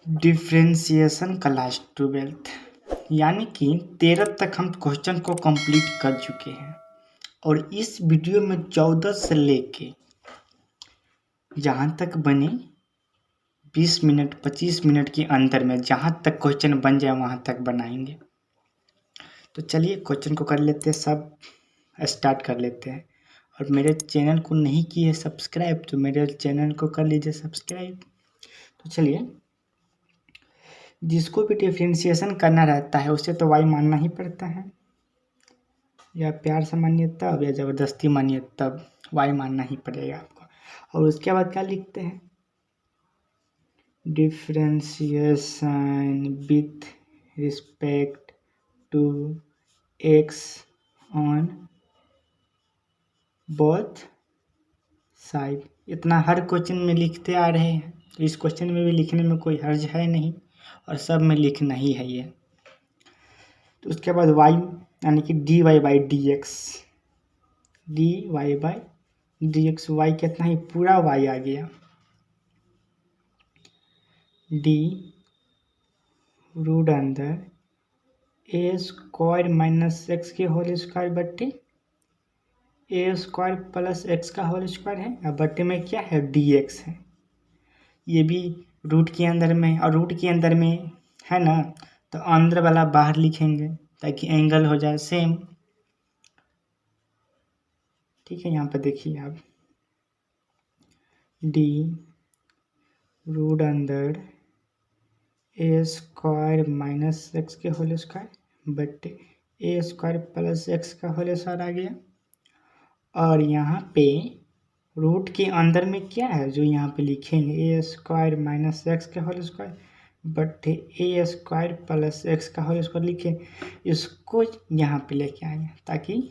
Differentiation class 12th यानी कि 13 तक हम क्वेश्चन को कंप्लीट कर चुके हैं और इस वीडियो में 14 से लेके जहाँ तक बने 20 मिनट 25 मिनट के अंदर में जहाँ तक क्वेश्चन बन जाए वहाँ तक बनाएंगे। तो चलिए क्वेश्चन को कर लेते हैं, सब स्टार्ट कर लेते हैं। और मेरे चैनल को नहीं किए सब्सक्राइब तो मेरे चैनल को कर लीजिए सब्सक्राइब। तो चलिए, जिसको भी डिफ्रेंशिएशन करना रहता है उसे तो वाई मानना ही पड़ता है, या प्यार से मानिए तब या ज़बरदस्ती मानिए तब वाई मानना ही पड़ेगा आपको। और उसके बाद क्या लिखते हैं, differentiation with respect to x on both side. इतना हर क्वेश्चन में लिखते आ रहे हैं, तो इस क्वेश्चन में भी लिखने में कोई हर्ज है नहीं और सब में लिखना ही है ये। तो उसके बाद y यानी कि dy बाई dx, y कितना ही पूरा y आ गया, d रूट अंदर ए स्क्वायर माइनस एक्स के होल स्क्वायर बट्टे ए स्क्वायर प्लस एक्स का होल स्क्वायर है, अब बट्टे में क्या है dx है। ये भी रूट के अंदर में और रूट के अंदर में है ना, तो अंदर वाला बाहर लिखेंगे ताकि एंगल हो जाए सेम। ठीक है, यहाँ पर देखिए आप, डी रूट अंदर ए स्क्वायर माइनस एक्स के होल स्क्वायर बट्टे ए स्क्वायर प्लस एक्स का होल स्क्वायर आ गया। और यहाँ पे रूट के अंदर में क्या है जो यहाँ पे लिखेंगे, ए स्क्वायर माइनस एक्स का होल स्क्वायर बट्टे ए स्क्वायर प्लस एक्स का होल स्क्वायर लिखे, इसको यहाँ पे लेके आएंगे ताकि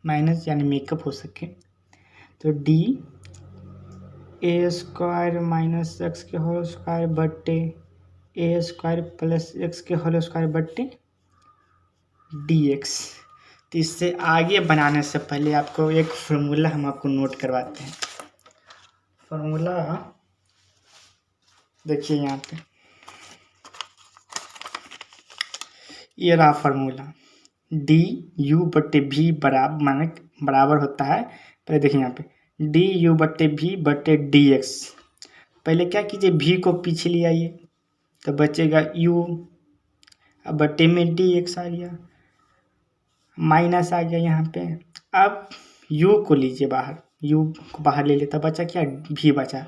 माइनस यानी मेकअप हो सके। तो D A square minus x के होल स्क्वायर बट्टे ए स्क्वायर प्लस एक्स के होल स्क्वायर बट्टे डी एक्स। तो इससे आगे बनाने से पहले आपको एक फार्मूला हम आपको नोट करवाते हैं। फार्मूला देखिए यहाँ पे, ये रहा फार्मूला, डी यू बट्टे भी बराबर होता है। पहले देखिए यहाँ पे डी यू बट्टे भी बट्टे डी एक्स। पहले क्या कीजिए, भी को पीछे ले आइए तो बचेगा यू, अब बट्टे में डी एक्स आ गया, माइनस आ गया यहाँ पे। अब u को लीजिए बाहर, u को बाहर ले लेता, बचा क्या v बचा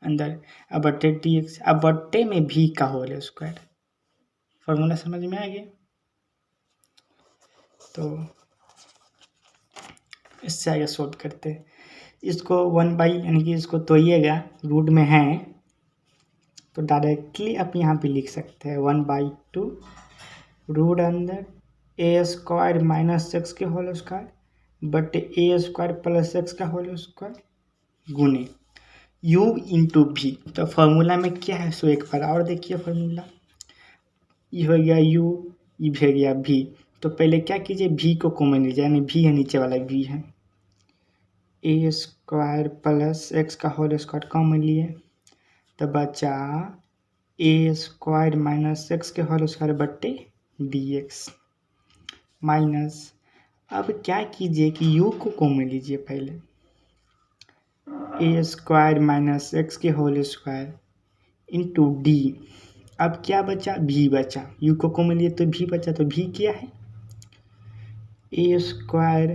अंदर, अब बट्टे डी एक्स, अब बट्टे में v का होल स्क्वायर। फॉर्मूला समझ में आ गया। तो इससे आगे सॉल्व करते हैं इसको, 1 यानी कि इसको तोड़िएगा, रूट में है तो डायरेक्टली आप यहाँ पे लिख सकते हैं 1/2 रूट अंदर ए स्क्वायर माइनस एक्स के होल स्क्वायर बट ए स्क्वायर प्लस एक्स का होल स्क्वायर गुने u इंटू भी। तो फार्मूला में क्या है सो एक बार और देखिए, फार्मूला ये हो गया u, ये भी हो गया v। तो पहले क्या कीजिए, v को कॉमन लीजिए, यानी v है नीचे वाला v है, ए स्क्वायर प्लस एक्स का होल स्क्वायर कॉमन लिए तो बचा ए स्क्वायर माइनस एक्स के होल स्क्वायर बट्टे डी एक्स माइनस। अब क्या कीजिए कि u को कॉमन लीजिए, पहले ए स्क्वायर माइनस एक्स के होल स्क्वायर इंटू डी। अब क्या बचा, v बचा, u को कॉमन लिए तो v बचा, तो v क्या है ए स्क्वायर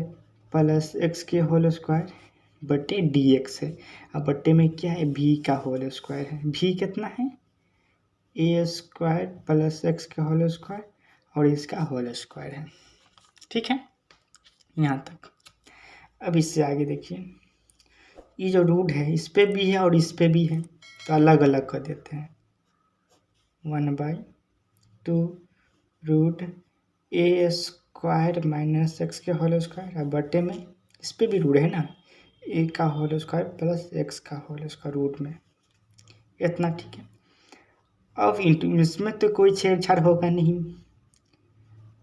प्लस एक्स के होल स्क्वायर बट्टे डी एक्स है। अब बट्टे में क्या है, v का होल स्क्वायर है, v कितना है ए स्क्वायर प्लस एक्स का होल स्क्वायर और इसका होल स्क्वायर है। ठीक है, यहाँ तक। अब इससे आगे देखिए, ये जो रूट है इस पे भी है और इस पे भी है, तो अलग अलग कर देते हैं। 1/2 रूट ए स्क्वायर माइनस एक्स के होल स्क्वायर, अब बट्टे में इस पे भी रूट है ना, ए का होल स्क्वायर प्लस एक्स का होल स्क्वायर रूट में, इतना। ठीक है, अब इंटू, इसमें तो कोई छेड़छाड़ होगा नहीं,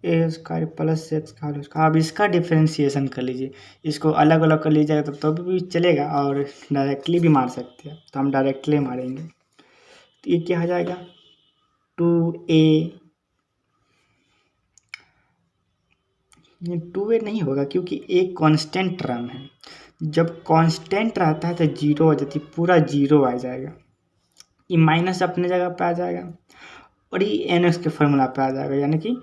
ए स्क्वायर प्लस एक्स का होल स्क्वायर। अब इसका डिफ्रेंशिएशन कर लीजिए, इसको अलग अलग कर लीजिएगा तो भी चलेगा और डायरेक्टली भी मार सकते हैं, तो हम डायरेक्टली मारेंगे। तो ये क्या हो जाएगा, 2a, ये 2a नहीं होगा क्योंकि a कांस्टेंट टर्म है। जब कांस्टेंट रहता है तो जीरो हो जाती है, पूरा जीरो आ जाएगा। ये माइनस अपने जगह पे आ जाएगा और ये एन एक्स के फॉर्मूला पे आ जाएगा, यानी कि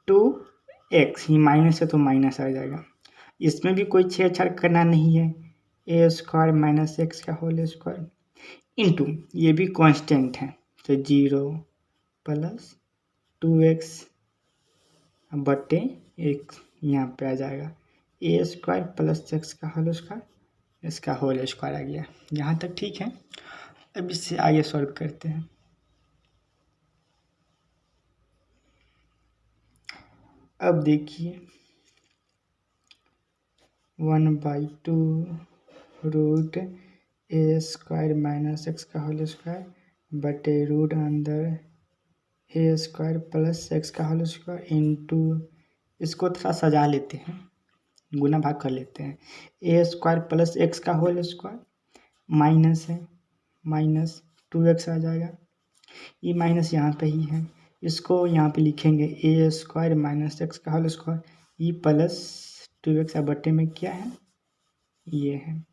2x, ये माइनस है तो माइनस आ जाएगा। इसमें भी कोई छेड़छाड़ करना नहीं है। ए स्क्वायर माइनस एक्स का होल स्क्वायर इंटू, ये भी कांस्टेंट है तो 0 प्लस 2x बटे एक्स यहाँ पे आ जाएगा। ए स्क्वायर प्लस एक्स का होल स्क्वायर, इसका होल स्क्वायर आ गया। यहाँ तक ठीक है। अब इससे आगे सॉल्व करते हैं। अब देखिए 1/2 रूट ए स्क्वायर माइनस एक्स का होल स्क्वायर बटे रूट अंदर ए स्क्वायर प्लस एक्स का होल स्क्वायर इंटू, इसको थोड़ा सजा लेते हैं, गुना भाग कर लेते हैं। ए स्क्वायर प्लस एक्स का होल स्क्वायर माइनस है, माइनस 2x आ जाएगा। ये माइनस यहाँ पे ही है, इसको यहाँ पे लिखेंगे ए स्क्वायर माइनस एक्स का whole square, e plus 2x बटे में क्या है, ये है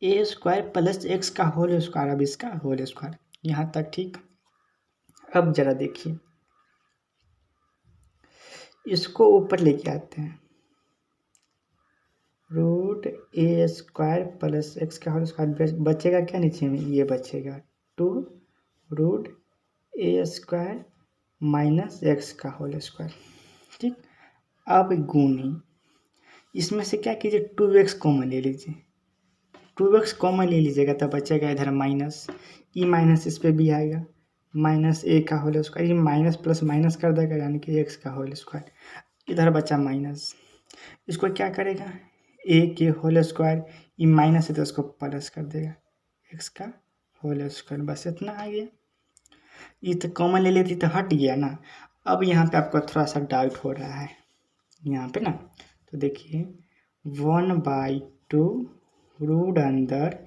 ए स्क्वायर प्लस एक्स का होल स्क्वायर। अब इसका होल स्क्वायर, यहाँ तक ठीक। अब जरा देखिए, इसको ऊपर लेके आते हैं। रूट ए स्क्वायर प्लस एक्स का होल स्क्वायर बचेगा क्या नीचे में, ये बचेगा 2 रूट ए स्क्वायर माइनस एक्स का होल स्क्वायर। ठीक, अब गुणी, इसमें से क्या कीजिए 2x कॉमन ले लीजिए, 2x कॉमन ले लीजिएगा तब बचेगा इधर माइनस, ई माइनस इस पर भी आएगा, माइनस ए का होल स्क्वायर, ये माइनस प्लस माइनस कर देगा यानी कि एक्स का होल स्क्वायर, इधर बचा माइनस। इसको क्या करेगा, ए के होल स्क्वायर, ये माइनस है तो उसको प्लस कर देगा, एक्स का होल स्क्वायर, बस इतना आ गया। ये तो कॉमन ले लेती तो हट गया ना। अब यहाँ पे आपको थोड़ा सा डाउट हो रहा है यहाँ पे ना, तो देखिए 1/2 रूट अंदर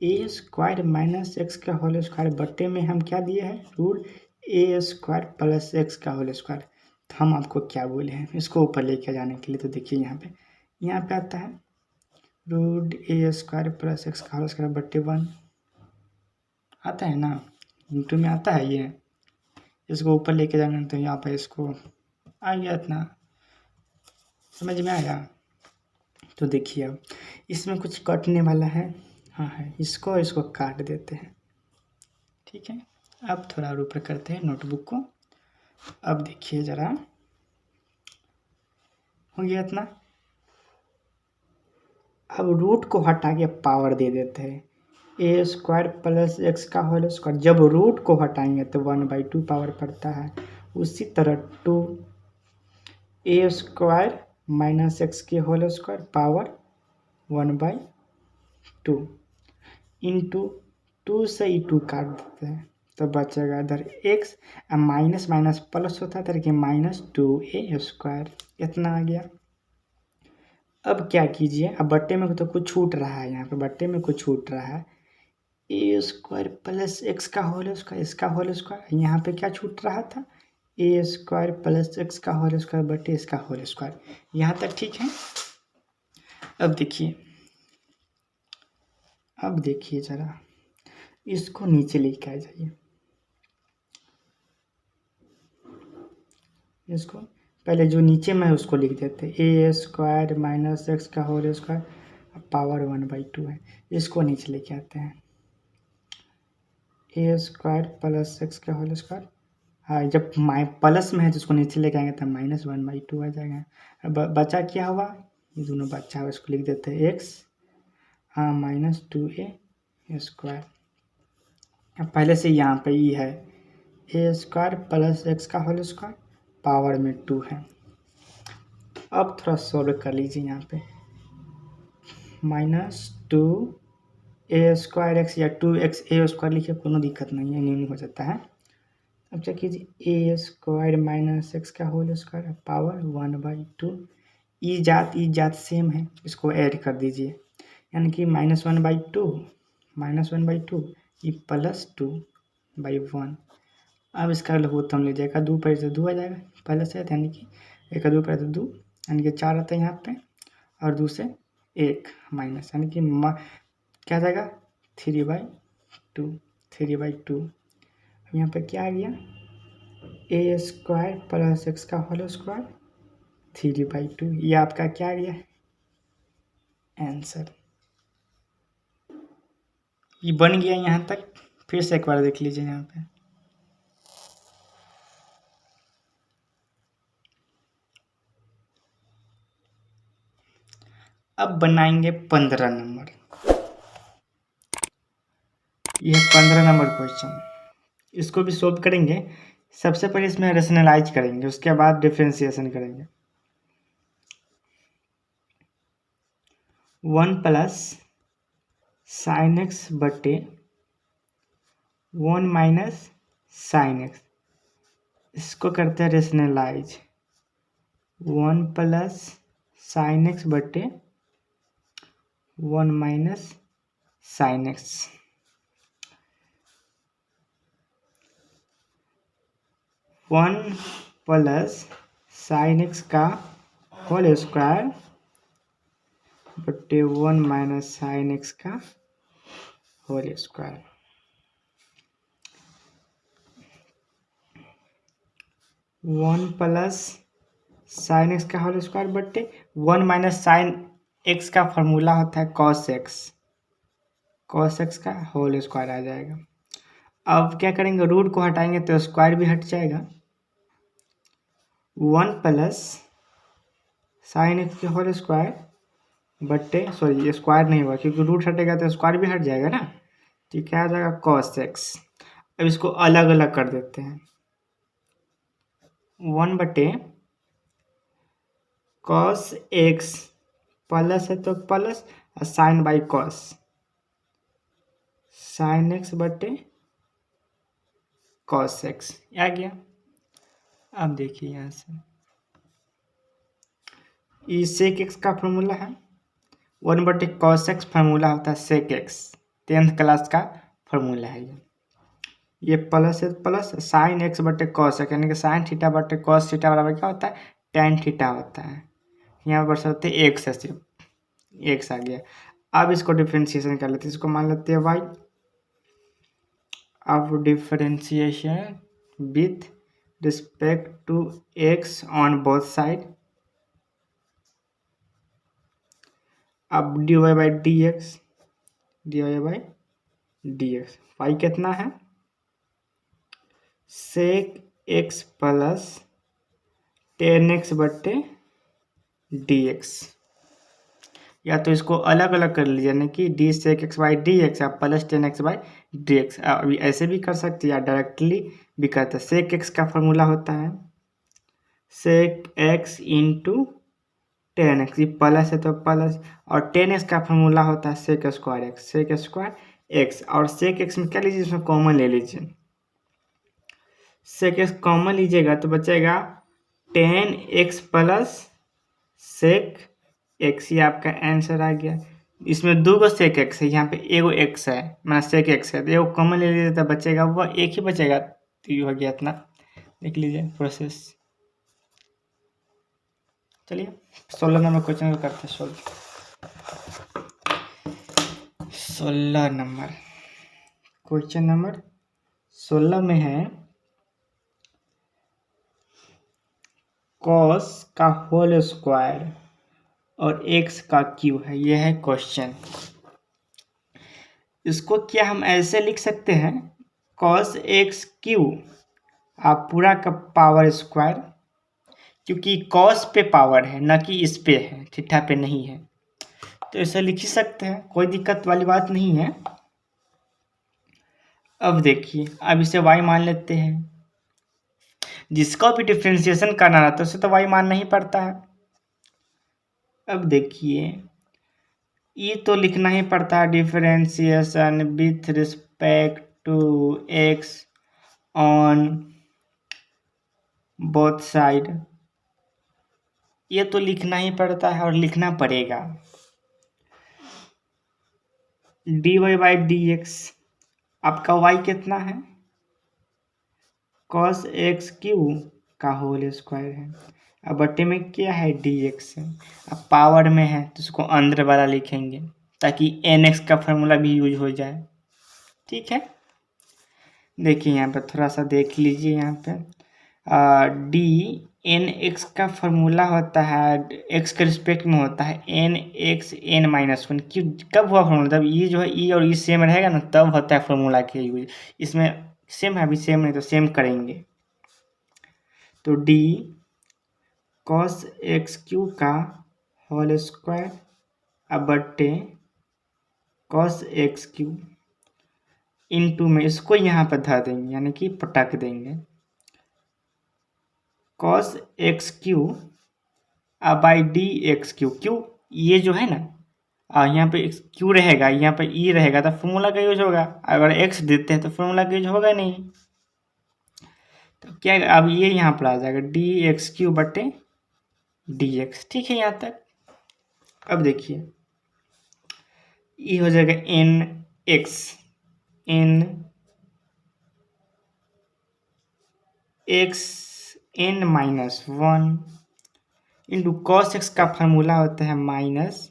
ए स्क्वायर माइनस एक्स का होल स्क्वायर बटे में हम क्या दिए हैं, रूट ए स्क्वायर प्लस एक्स का होल स्क्वायर। तो हम आपको क्या बोले हैं इसको ऊपर लेके जाने के लिए, तो देखिए यहाँ पे आता है रूट ए स्क्वायर प्लस एक्स का होल स्क्वायर बटे 1 आता है ना, इंटू में आता है ये। इसको ऊपर लेके जाना तो यहाँ पर इसको आ गया, इतना समझ में आया। तो देखिए अब इसमें कुछ कटने वाला है, हाँ है, इसको काट देते हैं। ठीक है, अब थोड़ा और ऊपर करते हैं नोटबुक को। अब देखिए ज़रा, हो गया इतना। अब रूट को हटा के पावर दे देते हैं, ए स्क्वायर प्लस एक्स का होल स्क्वायर, जब रूट को हटाएंगे तो 1/2 पावर पड़ता है। उसी तरह 2 ए स्क्वायर माइनस एक्स के होल स्क्वायर पावर 1/2 इंटू 2 से ही 2 काट देते हैं तो बचेगा इधर एक्स, माइनस माइनस प्लस होता है तरह माइनस 2a स्क्वायर, इतना आ गया। अब क्या कीजिए, अब बट्टे में तो कुछ छूट रहा है, यहाँ पे बट्टे में कुछ छूट रहा है, ए स्क्वायर प्लस एक्स का होल स्क्वायर, इसका होल स्क्वायर, यहाँ पे क्या छूट रहा था, ए स्क्वायर प्लस एक्स का होल स्क्वायर बटे इसका होल स्क्वायर। यहाँ तक ठीक है। अब देखिए ज़रा, इसको नीचे लेके आ जाइए, इसको पहले जो नीचे में है उसको लिख देते हैं, ए स्क्वायर माइनस एक्स का होल स्क्वायर पावर 1/2 है, इसको नीचे लेके आते हैं, ए स्क्वायर प्लस एक्स का होल स्क्वायर, हाँ जब प्लस में है तो उसको नीचे लेके आएंगे तो माइनस 1/2 आ जाएगा। अब बचा क्या हुआ, ये दोनों बचा हुआ, इसको लिख देते हैं एक्स, हाँ माइनस 2a स्क्वायर। अब पहले से यहाँ पे ये है ए स्क्वायर प्लस एक्स का होल स्क्वायर पावर में 2 है। अब थोड़ा सॉल्व कर लीजिए, यहाँ पे माइनस 2a स्क्वायर एक्स या 2x a स्क्वायर लिखिए, कोनो दिक्कत नहीं है, नहीं हो जाता है। अब क्या कीजिए, ए स्क्वायर माइनस एक्स का होल स्क्वायर पावर 1/2, ई जात सेम है, इसको ऐड कर दीजिए, यानी कि -1/2 -1/2 ई +2/1 अब इसका लघुत्तम लीजिए, एक दो पर से दो आ जाएगा पहले से, यानी कि एक दो पर दो यानी कि 4 आता है यहाँ पे, और 2 से 1 माइनस, यानी कि क्या आ जाएगा 3/2, 3/2। यहाँ पे क्या आ गया a स्क्वायर प्लस x का होल स्क्वायर 3/2, ये आपका क्या आ गया आंसर। ये बन गया यहाँ तक। फिर से एक बार देख लीजिए यहाँ पे। अब बनाएंगे 15 नंबर। यह 15 नंबर क्वेश्चन, इसको भी सॉल्व करेंगे। सबसे पहले इसमें रेशनलाइज करेंगे, उसके बाद डिफरेंशिएशन करेंगे। 1 प्लस साइन एक्स बटे 1 माइनस साइन एक्स, इसको करते हैं रेशनलाइज। 1 प्लस साइन एक्स बटे 1 minus sine x, 1 plus sine x का होल स्क्वायर बटे 1 माइनस साइन एक्स का whole square. 1 plus sine x का होल स्क्वायर बटे 1 माइनस साइन एक्स का फॉर्मूला होता है कॉस एक्स, कॉस एक्स का होल स्क्वायर आ जाएगा। अब क्या करेंगे, रूट को हटाएंगे तो स्क्वायर भी हट जाएगा। 1 प्लस साइन एक्स के होल स्क्वायर बटे, सॉरी स्क्वायर नहीं होगा क्योंकि रूट हटेगा तो स्क्वायर भी हट जाएगा ना, तो क्या आ जाएगा कॉस एक्स। अब इसको अलग अलग कर देते हैं। 1 बटे कॉस एक्स प्लस है तो प्लस, और sine by cos, sine x बटे कॉस एक्स आ गया। अब देखिए यहाँ से, ये सेक एक्स का फॉर्मूला है। 1 बटे कॉस एक्स फार्मूला होता है सेक एक्स, 10th क्लास का फॉर्मूला है ये प्लस है प्लस साइन एक्स बटे कॉस एक्स, यानी कि साइन थीटा बटे कॉस थीटा बराबर क्या होता है टेन थीटा होता है। यहाँ पर होते हैं एक्स है, सिर्फ एक्स आ गया। अब इसको डिफ्रेंशिएशन कर लेते हैं, इसको मान लेते हैं वाई। अब differentiation with respect to x on both side. अब d y by d x, d y by d x, y कितना है सेक एक्स प्लस 10x बटे डी एक्स, या तो इसको अलग अलग कर लीजिए, यानी कि d sec x by d x आप plus 10x by d x, अभी ऐसे भी कर सकते हैं या डायरेक्टली भी करते हैं। सेक एक्स का फॉर्मूला होता है सेक एक्स इंटू 10x, ये प्लस है तो प्लस, और 10x का फॉर्मूला होता है sec square x, sec square x, और सेक एक्स में क्या लीजिए इसमें कॉमन ले लीजिए, सेक एक्स कॉमन लीजिएगा तो बचेगा 10x प्लस सेक एक्स, ये आपका आंसर आ गया। इसमें दो गो सेक एक्स है, यहाँ पे एगो एक्स है, मतलब सेक एक्स है, तो एगो कॉमन ले लीजिए तो बचेगा वह एक ही बचेगा, तो ये हो गया इतना। देख लीजिए प्रोसेस। चलिए 16 नंबर क्वेश्चन को करते हैं सॉल्व। 16 नंबर क्वेश्चन नंबर 16 में है कॉस का होल स्क्वायर और एक्स का क्यूब है, यह है क्वेश्चन। इसको क्या हम ऐसे लिख सकते हैं कॉस एक्स क्यूब आप पूरा का पावर स्क्वायर, क्योंकि कॉस पे पावर है ना कि इस पे है, थीटा पे नहीं है, तो ऐसे लिख ही सकते हैं, कोई दिक्कत वाली बात नहीं है। अब देखिए, अब इसे y मान लेते हैं, जिसको भी डिफ्रेंशिएशन करना रहता है उसे तो y मानना ही पड़ता है। अब देखिए ये तो लिखना ही पड़ता है differentiation with respect to x on both side, ये तो लिखना ही पड़ता है और लिखना पड़ेगा। dy बाई डी एक्स, आपका y कितना है कॉस एक्स क्यू का होल स्क्वायर है। अब बट्टे में क्या है, डी एक्स है। अब पावर में है तो उसको अंदर वाला लिखेंगे ताकि एन एक्स का फॉर्मूला भी यूज हो जाए। ठीक है, देखिए यहाँ पे थोड़ा सा देख लीजिए। यहाँ पे डी एन एक्स का फॉर्मूला होता है, एक्स के रिस्पेक्ट में होता है n x n minus one. क्यों, कब हुआ फॉर्मूला, जब ये जो है ई और ई सेम रहेगा ना तब होता है फॉर्मूला के यूज। इसमें सेम है, अभी सेम नहीं तो सेम करेंगे। तो डी कॉस एक्स क्यू का होल स्क्वायर अब बट्टे कॉस एक्स क्यू इंटू में इसको यहाँ पर धर देंगे यानी कि पटक देंगे कॉस एक्स क्यू अब by d x Q. Q ये जो है ना यहाँ पे क्यू रहेगा, यहाँ पे ई रहेगा तो फॉर्मूला का यूज होगा। अगर एक्स देते हैं तो फॉर्मूला का यूज होगा नहीं। तो क्या अब ये यहाँ पर आ जाएगा डी एक्स क्यू बटे डी एक्स। ठीक है यहाँ तक। अब देखिए ये हो जाएगा n x n x n minus one into cos x का फॉर्मूला होता है माइनस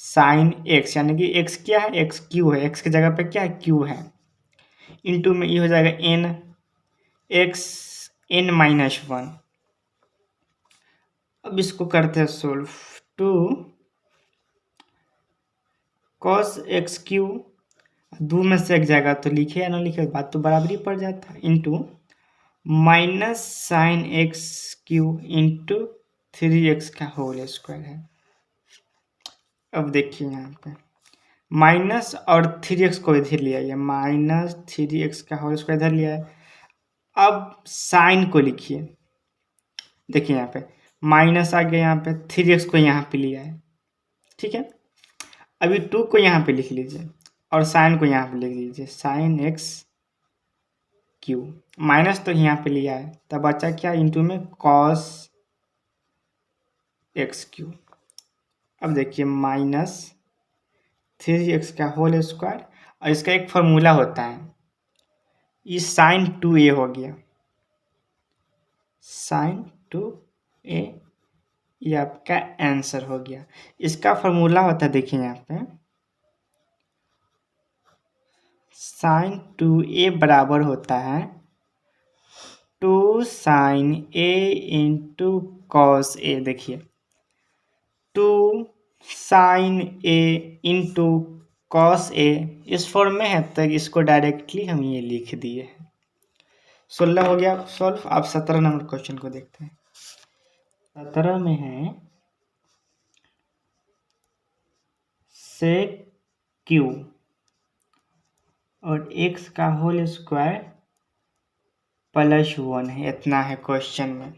साइन एक्स, यानी कि एक्स क्या है, एक्स क्यू है, एक्स की जगह पे क्या है, क्यू है। इंटू में ये हो जाएगा n x n minus one. अब इसको करते हैं solve. Two cos x q दो में से एक जाएगा तो लिखे या ना लिखे बात तो बराबरी पड़ जाता है। Into minus sine x Q into three x का होल स्क्वायर है। अब देखिए यहाँ पे माइनस और थ्री एक्स को इधर लिया है, माइनस थ्री एक्स का होल स्क्वायर इधर लिया है। अब साइन को लिखिए, देखिए यहाँ पे माइनस आ गया, यहाँ पे थ्री एक्स को यहाँ पे लिया है। ठीक है, अभी टू को यहाँ पे लिख लीजिए और साइन को यहाँ पे लिख लीजिए साइन एक्स क्यू। माइनस तो यहाँ पे लिया है तब बचा क्या, इंटू में कॉस एक्स क्यू। अब देखिए माइनस थ्री एक्स का होल स्क्वायर और इसका एक फॉर्मूला होता है, ये साइन टू ए हो गया, साइन टू ए, ये आपका आंसर हो गया। इसका फॉर्मूला होता है, देखिए यहाँ पे साइन टू ए बराबर होता है two sine A into cos A. देखिए two sine A into cos A इस फॉर्म में है तो इसको डायरेक्टली हम ये लिख दिए हैं। 16 हो गया सॉल्व। आप 17 नंबर क्वेश्चन को देखते हैं। 17 में है सेक क्यू और एक्स का होल स्क्वायर प्लस वन है, इतना है क्वेश्चन में।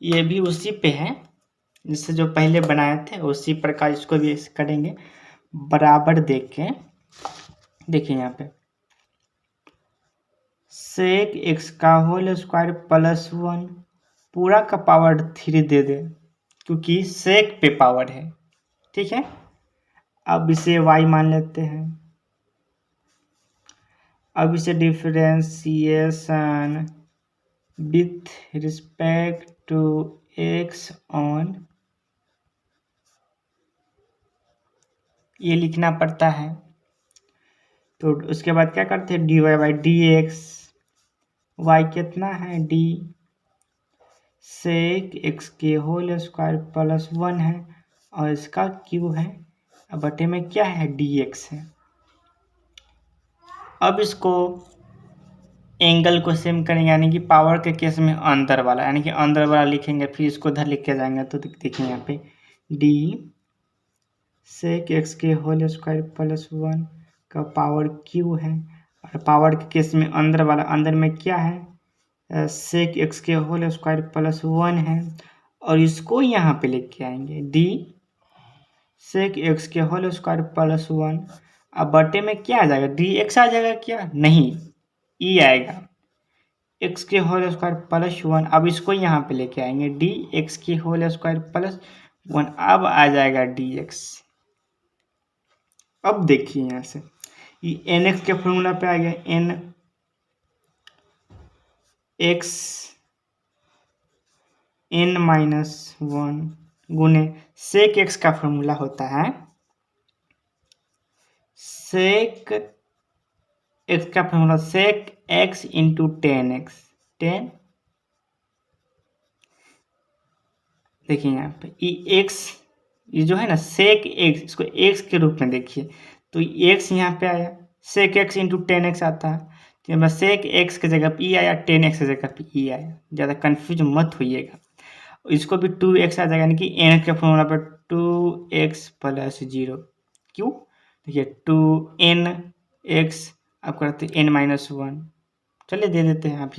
ये भी उसी पे है जिससे जो पहले बनाए थे उसी प्रकार इसको भी करेंगे बराबर देख के। देखिए यहाँ पे सेक एक्स का होल स्क्वायर प्लस वन पूरा का पावर थ्री दे दे क्योंकि सेक पे पावर है। ठीक है, अब इसे y मान लेते हैं। अब इसे differentiation with respect to x on ये लिखना पड़ता है। तो उसके बाद क्या करते हैं dy by d x, y कितना है डी सेक एक्स के होल स्क्वायर प्लस वन है और इसका क्यू है, अब बटे में क्या है डी एक्स है। अब इसको एंगल को सेम करेंगे यानी कि पावर के केस में अंदर वाला, यानी कि अंदर वाला लिखेंगे फिर इसको इधर लिख के जाएंगे। तो देखिए यहाँ पे डी सेक एक्स के होल स्क्वायर प्लस वन का पावर क्यू है और पावर के केस में अंदर वाला, अंदर में क्या है सेक एक्स के होल स्क्वायर प्लस वन है और इसको यहाँ पे लेके आएंगे डी सेक एक्स के होल स्क्वायर प्लस वन। अब बटे में क्या आ जाएगा डी एक्स आ जाएगा, क्या नहीं ई आएगा, एक्स के होल स्क्वायर प्लस वन। अब इसको यहाँ पे लेके आएंगे डी एक्स के होल स्क्वायर प्लस वन, अब आ जाएगा डी एक्स। अब देखिए यहाँ से ये एन एक्स के फॉर्मूला पे आ गया, एन एक्स n माइनस 1 गुने सेक एक्स का फॉर्मूला होता है सेक एक्स का formula sec x into 10x 10। देखिए यहाँ पे ये एक्स ये जो है ना सेक एक्स इसको एक्स के रूप में देखिए तो एक्स यहाँ पे आया सेक एक्स इंटू 10x आता है तो मैं सेक एक्स की जगह पे आया 10x की जगह पे ई आया। ज़्यादा कन्फ्यूज मत होइएगा। इसको भी 2x आ जाएगा यानी कि एन के फॉर्मूला पर 2x प्लस 0 क्यों देखिए 2nx अब करते n माइनस 1 चलिए दे देते हैं आप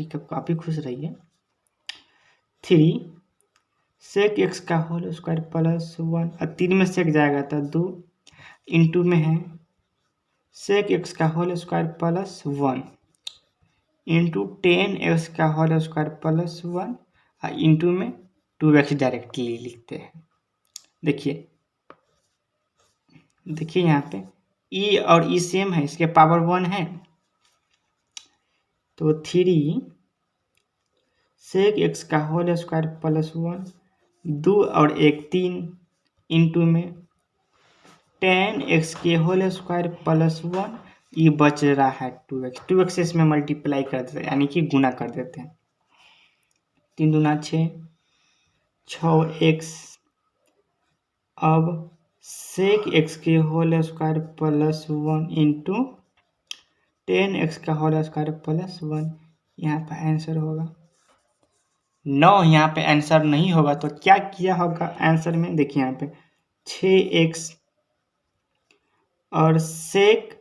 ही खुश रहिए 3 सेक एक्स का होल स्क्वायर प्लस 1 और 3 में सेक जाएगा तो 2 इंटू में है सेक एक्स का whole square plus 1 into 10x का होल स्क्वायर प्लस 1 और इंटू में 2x डायरेक्टली लिखते हैं। देखिए यहाँ पे e और e सेम है इसके पावर 1 है तो 3 सेक एक्स का होल स्क्वायर प्लस 1 2 और 1 3 इंटू में 10x के होल स्क्वायर प्लस 1 ये बच रहा है 2x इसमें मल्टीप्लाई कर देते हैं यानी कि गुना कर देते हैं 3 दूना 6x अब सेक एक्स के whole square plus 1 into 10x का होल स्क्वायर प्लस 1 यहाँ पर आंसर होगा 9। यहाँ पे आंसर नहीं होगा तो क्या किया होगा आंसर में देखिए यहाँ पे 6x और सेक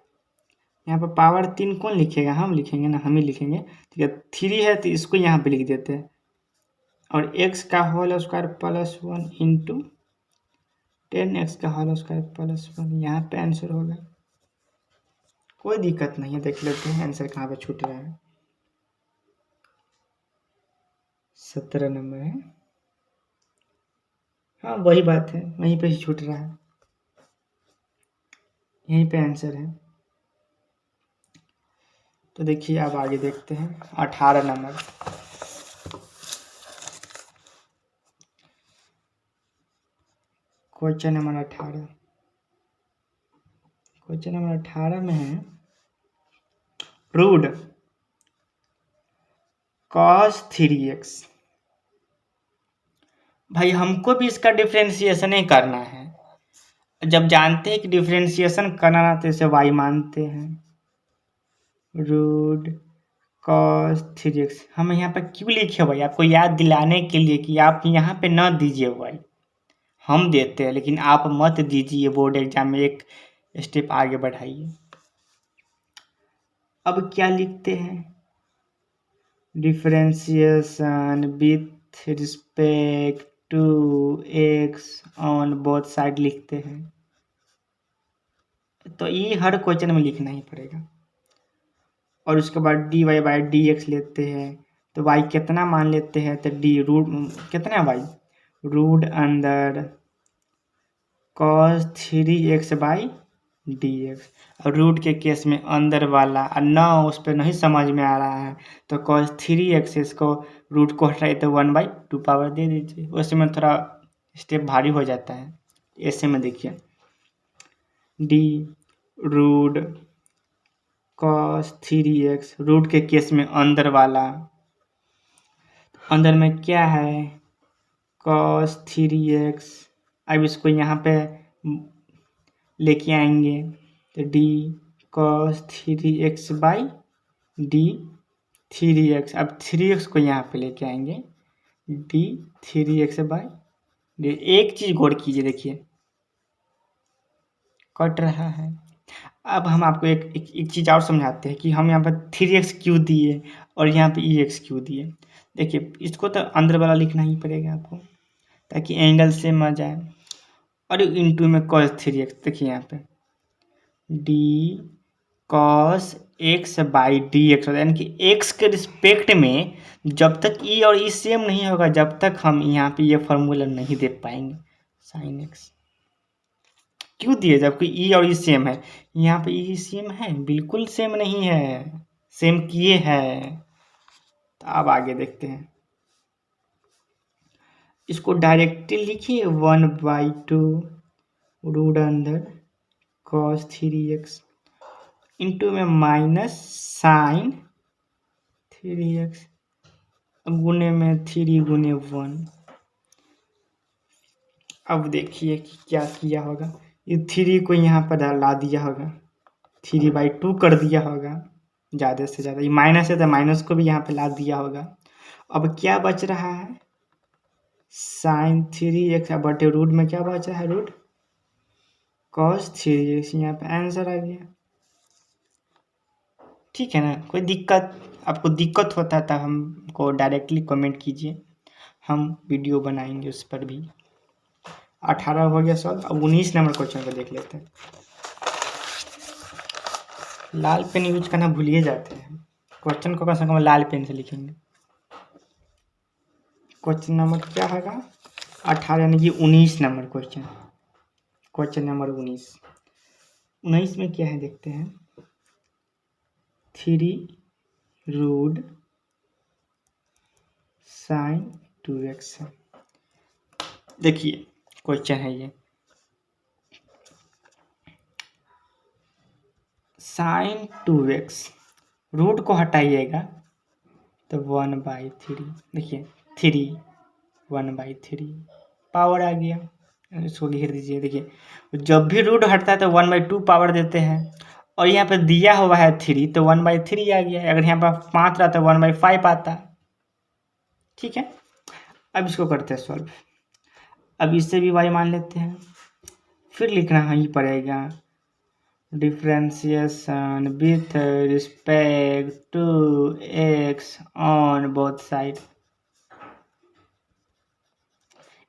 यहाँ पर पावर 3 कौन लिखेगा हम लिखेंगे ना हम ही लिखेंगे ठीक है 3 है तो इसको यहाँ पे लिख देते हैं और x का whole square plus 1 into 10x का होल स्क्वायर प्लस 1 यहाँ पे आंसर होगा। कोई दिक्कत नहीं है देख लेते हैं आंसर कहाँ पे छूट रहा है 17 नंबर है हाँ वही बात है वहीं पे ही छूट रहा है यहीं पे आंसर है। तो देखिए अब आगे देखते हैं 18 नंबर क्वेश्चन नंबर 18 में है रूट cos 3x भाई हमको भी इसका डिफ्रेंशिएशन ही करना है जब जानते हैं कि डिफ्रेंशिएशन करना तो इसे y मानते हैं रूट cos 3x हम यहाँ पर क्यों लिखे भाई आपको याद दिलाने के लिए कि आप यहाँ पे न दीजिए y हम देते हैं लेकिन आप मत दीजिए बोर्ड एग्जाम में एक स्टेप आगे बढ़ाइए। अब क्या लिखते हैं differentiation with respect to x on both side लिखते हैं तो ये हर क्वेश्चन में लिखना ही पड़ेगा और उसके बाद dy बाई dx लेते हैं तो y कितना मान लेते हैं तो d रूट कितना y रूट अंदर cos 3x बाई dx और रूट के केस में अंदर वाला और न उस पर नहीं समझ में आ रहा है तो cos 3x इसको रूट को हटाइए तो 1/2 पावर दे दीजिए उसमें थोड़ा स्टेप भारी हो जाता है ऐसे में देखिए d root cos 3x root के केस में अंदर वाला अंदर में क्या है cos 3x अब इसको यहाँ पे लेके आएंगे तो d cos 3x by d 3x अब 3x को यहाँ पे लेके आएंगे d 3x बाई d एक चीज़ गौर कीजिए देखिए कट रहा है। अब हम आपको एक चीज़ और समझाते हैं कि हम यहाँ पर 3x क्यों दिए और यहाँ पे ex क्यों दिए। देखिए इसको तो अंदर वाला लिखना ही पड़ेगा आपको ताकि एंगल सेम आ जाए और इंटू में cos 3x देखिए यहाँ पे d cos x by dx होता है यानी कि x के रिस्पेक्ट में जब तक e और e सेम नहीं होगा जब तक हम यहाँ पे ये फॉर्मूला नहीं दे पाएंगे sin x क्यों दिए जबकि e और e सेम है यहाँ पे e सेम है बिल्कुल सेम नहीं है सेम किए हैं तो अब आगे देखते हैं, इसको डायरेक्टली लिखिए 1/2 रूट अंदर cos 3x इंटू में माइनस साइन 3x गुने में 3 गुने 1। अब देखिए कि क्या किया होगा, ये 3 को यहाँ पर ला दिया होगा, 3/2 कर दिया होगा ज़्यादा से ज़्यादा, ये माइनस है तो माइनस को भी यहाँ पे ला दिया होगा। अब क्या बच रहा है, साइन 3x बटे रूट में क्या बच रहा है, रूट cos 3x, यहाँ पे आंसर आ गया। ठीक है ना, कोई दिक्कत, आपको दिक्कत होता है तब हमको डायरेक्टली कमेंट कीजिए, हम वीडियो बनाएंगे उस पर भी। 18 हो गया सॉल्व। अब 19 नंबर क्वेश्चन को देख लेते हैं। लाल पेन यूज करना भूलिए जाते हैं, क्वेश्चन को कम से कम लाल पेन से लिखेंगे। क्वेश्चन नंबर क्या होगा, 18 यानी कि 19 नंबर क्वेश्चन, क्वेश्चन नंबर 19 में क्या है देखते हैं, 3 रूट साइन 2x है। देखिए क्वेश्चन है ये, साइन 2x रूट को हटाइएगा तो 1/3, देखिए 3 1/3 पावर आ गया, इसको घेर दीजिए। देखिए जब भी रूट हटता है तो 1/2 पावर देते हैं, और यहाँ पे दिया हुआ है 3 तो 1/3 आ गया। अगर यहाँ पर 5 रहता तो 1/5 आता। ठीक है, अब इसको करते हैं सॉल्व। अब इससे भी y मान लेते हैं, फिर लिखना ही पड़ेगा differentiation with respect to x on both side,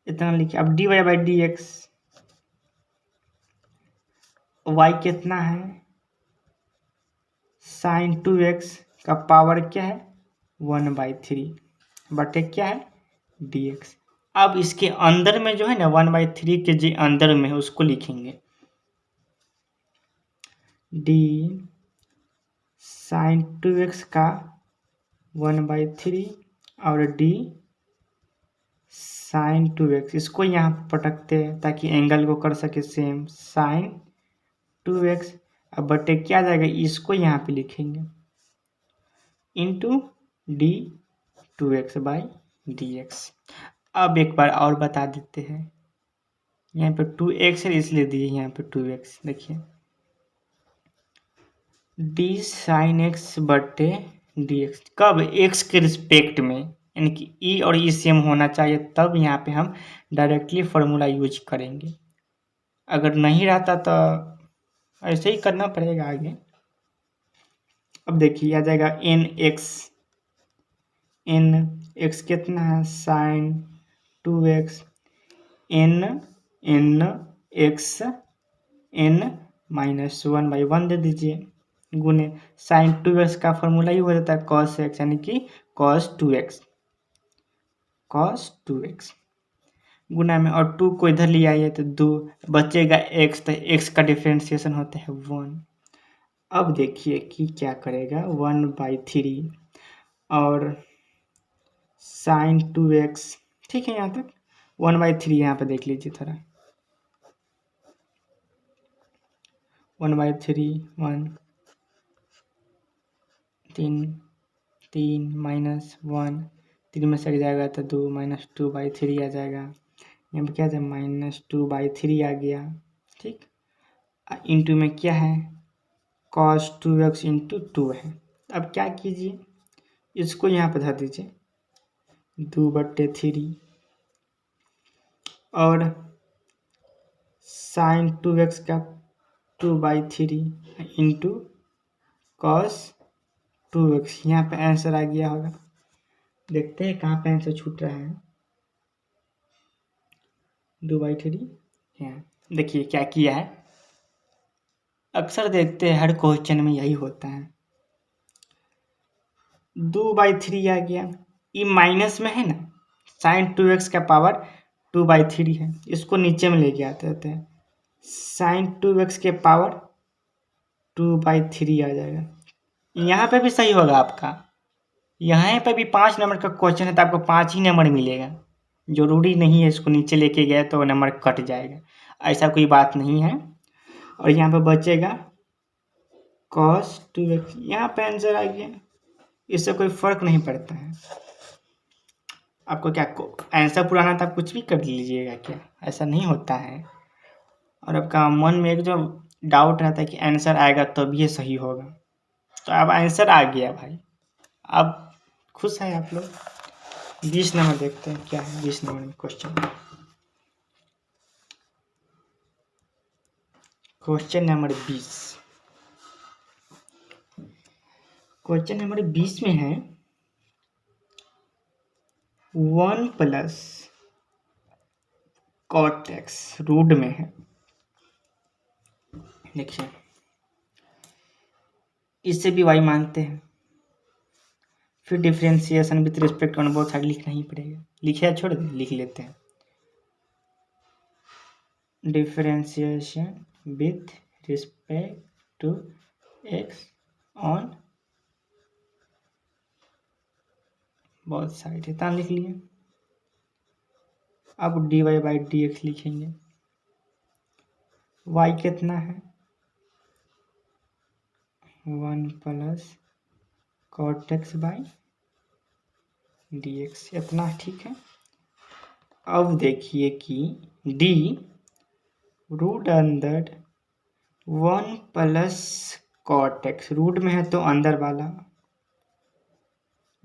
इतना लिखिए। अब dy/dx, y कितना है, साइन 2x का पावर क्या है 1/3 बटे क्या है dx। अब इसके अंदर में जो है ना 1/3 के जो अंदर में है उसको लिखेंगे, d साइन 2x का 1/3 और d साइन 2x, इसको यहाँ पटकते हैं ताकि एंगल को कर सके सेम, साइन 2x अब बटे क्या जाएगा, इसको यहाँ पे लिखेंगे इंटू d2x/dx। अब एक बार और बता देते हैं, यहाँ पे 2x है इसलिए दिए यहाँ पे 2x। देखिए d साइन x बटे dx, कब x के रिस्पेक्ट में, यानी कि e और e सेम होना चाहिए, तब यहाँ पे हम डायरेक्टली फार्मूला यूज करेंगे। अगर नहीं रहता तो ऐसे ही करना पड़ेगा आगे। अब देखिए आ जाएगा n x कितना है sine 2x, n x n -1/1 दे दीजिए, गुने साइन 2x का फॉर्मूला ही हो जाता है cos x, यानी कि cos 2x गुना में, और 2 को इधर ले आइए तो 2 बचेगा x, तो x का डिफ्रेंशिएशन होता है 1। अब देखिए कि क्या करेगा, 1/3 और साइन 2x, ठीक है यहाँ तक 1/3, यहाँ पे देख लीजिए थोड़ा, 1/3 1 3 -1 3 में से जाएगा तो 2 -2/3 आ जाएगा, यहाँ पे क्या था -2/3 आ गया। ठीक, इंटू में क्या है cos 2x इंटू 2 है। अब क्या कीजिए, इसको यहाँ पर धर दीजिए 2/3 और साइन 2x का 2/3 इंटू cos 2x, यहाँ पे आंसर आ गया होगा। देखते हैं कहाँ पे आंसर छूट रहा है, 2/3 यहाँ। देखिए क्या किया है, अक्सर देखते हैं हर क्वेश्चन में यही होता है, 2/3 आ गया, ये माइनस में है ना, साइन 2x का पावर 2/3 है, इसको नीचे में लेके आते रहते हैं, साइन 2x के पावर 2/3 आ जाएगा। यहाँ पे भी सही होगा आपका, यहाँ पे भी 5 नंबर का क्वेश्चन है तो आपको 5 ही नंबर मिलेगा। जरूरी नहीं है इसको नीचे लेके गए तो नंबर कट जाएगा, ऐसा कोई बात नहीं है। और यहाँ पे बचेगा cos 2x, यहाँ पे आंसर आ गया, इससे कोई फर्क नहीं पड़ता है। आपको क्या आंसर पुराना था, आप कुछ भी कर लीजिएगा क्या, ऐसा नहीं होता है। और आपका मन में एक जो डाउट रहता है कि आंसर आएगा तब ये सही होगा, तो अब आंसर आ गया भाई, अब खुश हैं आप लोग। 20 नंबर देखते हैं क्या है 20 नंबर में question. Question number 20, question number 20 में है 1 प्लस कॉट एक्स रूट में है। देखिए इससे भी वाई मानते हैं, फिर differentiation with respect on both side लिखना ही पड़ेगा। लिखे या छोड़ दे, लिख लेते हैं। Differentiation with respect to x on both side, इतना लिख लिए। अब d y by d x लिखेंगे। वाई कितना है 1 plus cot x by d x, इतना ठीक है। अब देखिए कि डी रूट अंदर 1 प्लस कॉट एक्स, रूट में है तो अंदर वाला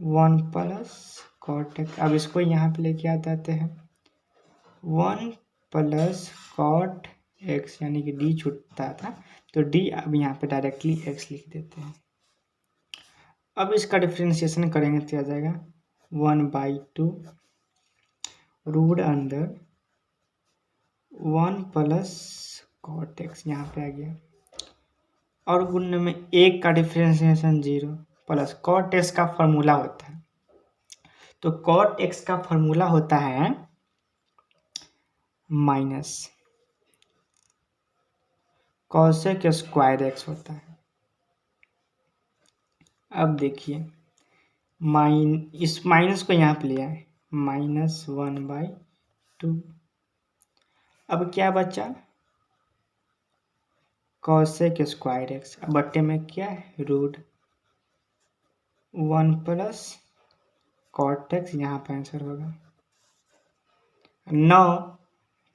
1 प्लस कॉट एक्स। अब इसको यहाँ पे लेके आ जाते हैं 1 प्लस कॉट एक्स, यानी कि डी छूटता था तो डी, अब यहाँ पे डायरेक्टली एक्स लिख देते हैं। अब इसका डिफ्रेंशिएशन करेंगे तो आ जाएगा 1/2 रूट अंदर 1 प्लस कॉट एक्स, यहाँ पे आ गया। और गुणन में एक का डिफ्रेंशिएशन 0 प्लस कॉट एक्स का फॉर्मूला होता है, तो कॉट एक्स का फॉर्मूला होता है माइनस कॉसेक स्क्वायर एक्स होता है। अब देखिए इस माइनस को यहाँ पे लिया है -1/2। अब क्या बचा कॉसेक स्क्वायर एक्स, अब बट्टे में क्या है रूट 1 प्लस कॉट एक्स, यहाँ पे आंसर होगा 9,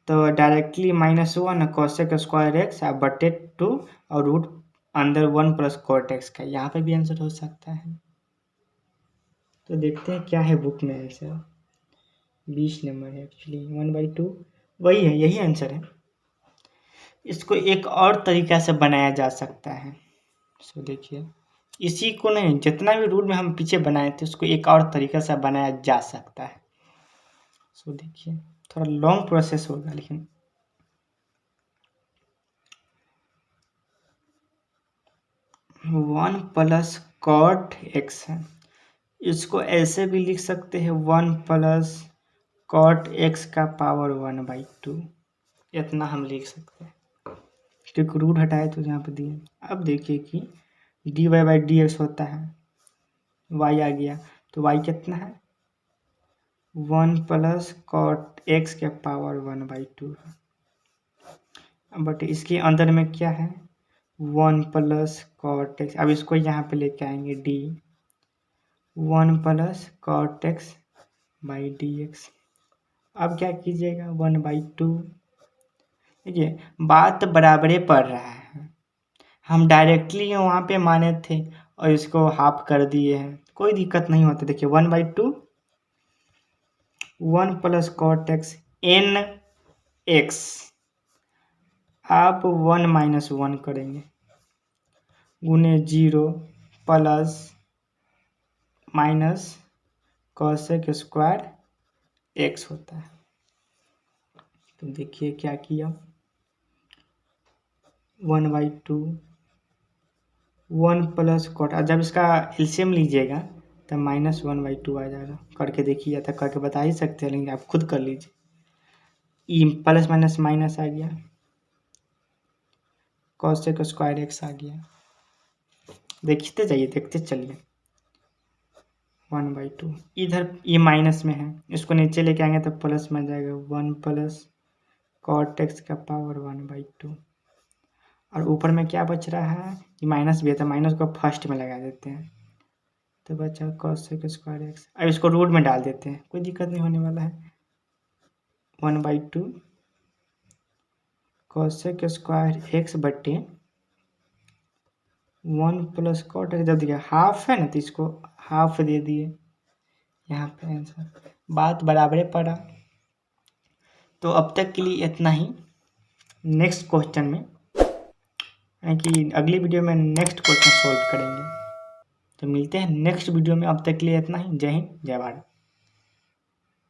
तो डायरेक्टली -1 कॉसेक स्क्वायर एक्स अब बट्टे 2 और रूट अंदर 1 प्लस कॉट एक्स का, यहाँ पे भी आंसर हो सकता है। तो देखते हैं क्या है बुक में आंसर। 20 नंबर है एक्चुअली 1/2, वही है, यही आंसर है। इसको एक और तरीका से बनाया जा सकता है। सो देखिए इसी को नहीं, जितना भी रूल में हम पीछे बनाए थे उसको एक और तरीका से बनाया जा सकता है। सो देखिए थोड़ा लॉन्ग प्रोसेस होगा, लेकिन 1 प्लस कॉट एक्स है, इसको ऐसे भी लिख सकते हैं 1 प्लस कॉट एक्स का पावर 1/2, इतना हम लिख सकते हैं क्योंकि रूट हटाए तो यहाँ पे दिए। अब देखिए कि d y by d x होता है, वाई आ गया तो वाई कितना है 1 प्लस कॉट एक्स के पावर 1/2 है। बट इसके अंदर में क्या है 1 प्लस कॉट एक्स, अब इसको यहाँ पे लेके आएंगे d 1 plus cot x by d x. अब क्या कीजिएगा 1/2, देखिए बात बराबरे पड़ रहा है, हम डायरेक्टली वहाँ पे माने थे और इसको हाफ कर दिए हैं, कोई दिक्कत नहीं होता। देखिए 1/2 1 plus cot x n x, आप 1 माइनस 1 करेंगे गुने 0 plus minus cosec square x होता है। तो देखिए क्या किया 1/2 1 प्लस कॉट, जब इसका एलसीएम लीजिएगा तब -1/2 आ जाएगा। करके देखिए, तो करके बता ही सकते हैं, लेकिन आप खुद कर लीजिए। ई प्लस माइनस माइनस आ गया, कॉसेक स्क्वायर एक्स आ गया। देखते जाइए, देखते चलिए 1/2। इधर ये माइनस में है, इसको नीचे लेके आएंगे तो प्लस में आ जाएगा 1 प्लस cot x का पावर 1/2। और ऊपर में क्या बच रहा है, ये माइनस भी है तो माइनस को फर्स्ट में लगा देते हैं, तो बचा cos स्क्वायर x। अब इसको रूट में डाल देते हैं, कोई दिक्कत नहीं होने वाला है। 1/2 cos स्क्वायर x बट्टे 1 प्लस cot x। जब देखिए हाफ है ना तो इसको हाफ दे दिए, यहाँ पे आंसर बात बराबरे पड़ा। तो अब तक के लिए इतना ही। नेक्स्ट क्वेश्चन में यानी कि अगली वीडियो में नेक्स्ट क्वेश्चन सॉल्व करेंगे। तो मिलते हैं नेक्स्ट वीडियो में, अब तक के लिए इतना ही। जय हिंद, जय भारत।